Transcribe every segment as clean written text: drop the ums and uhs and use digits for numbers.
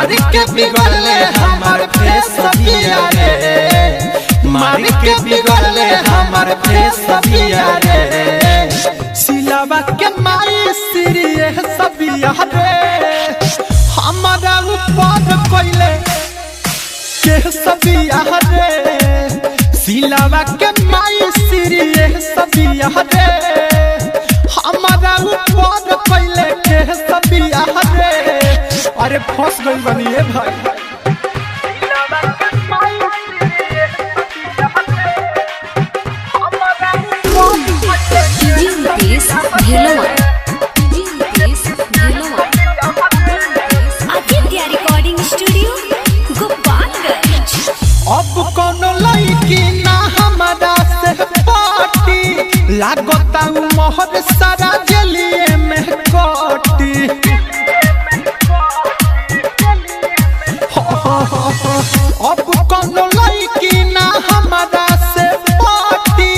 मार के बिगड़ले हमार फेस सबिया रे, मार के बिगड़ले हमार फेस सबिया रे। सिलावा के माई सिरिये सबिया रे, हमारा ऊपर कोइले के सबिया रे। सिलावा के माई सिरिये सबिया रे, हमारा ऊपर कोइले के सबिया रे। अरे फंस गई बनिए भाई। Aditya recording studio Gopalganj. अब कोनो लड़की ना हमारा से पार्टी लागता मोहर सारा जलिए में कोटी। अब कोनो लड़की ना हमारा से पार्टी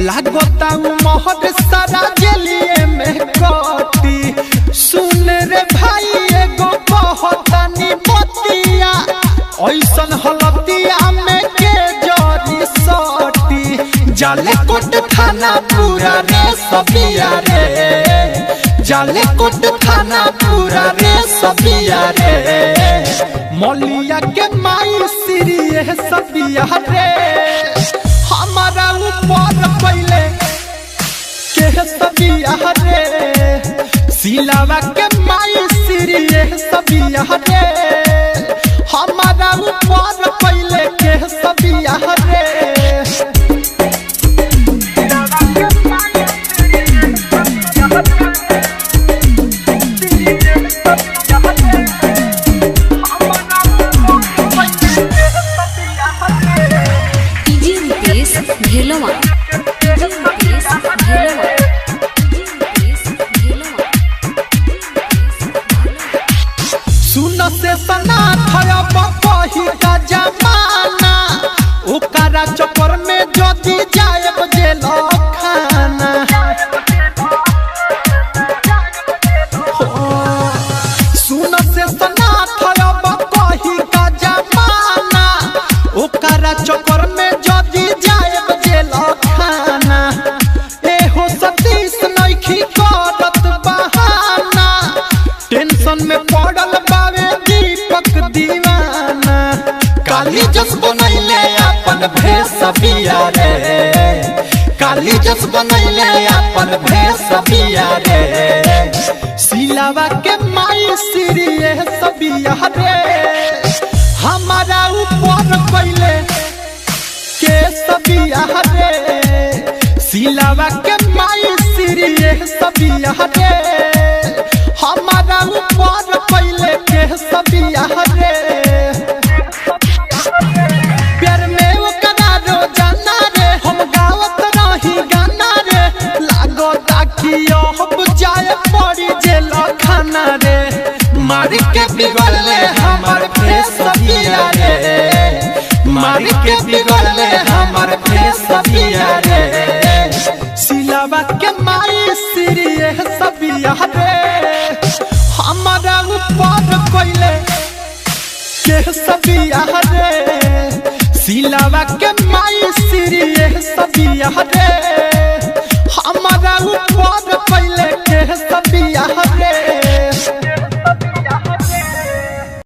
लागता मोहर सारा जलिए में कोटी। सुन रे भाई एगो कहतानी बतिया, ऐसन हलतिया में के जरी सटी। जाले कोट थाना पूरा रे सबिया रे, जाले कोट थाना पूरा रे सबिया रे। मौलिया के माई सिरिये सबिया रे, हमारा ऊपर पहले के सबिया रे। सिलावा के माई सिरिये सबिया रे, हमारा ऊपर पहले के सबिया रे। सुन से सना थया बही का जमाना, ओकरा चक्कर में जदी जायब जेल खाना। सुन से सना थया बही का जमाना, ओकरा चक्कर में जदी जायब जेल खाना। एहो सतीश नइखी करत बहाना, टेंशन में पड़ल बावे दीपक दीवाना। काली जस बनैले अपन भेस सबिया रे, काली जस बनैले अपन भेस सबिया रे। सिलावा के माई सिरिये सबिया रे, हमारा ऊपर पहले के सबिया रे। सिलावा के माई सिरिये सबिया रे, हमारा ऊपर पहले के सबिया रे। प्यार में ओकरा रोजाना रे, हम गावत रही गाना रे। लागता कि अब जाए पड़ी जेल खाना रे। मार के बिगड़ले हमार फेस सबिया रे, मार के बिगड़ले हमार फेस सबिया रे। सिलावा के माई सिरिये सबिया रे, हमारा ऊपर कोइले के सबिया रे। सिलावा के माई सिरिये सबिया रे,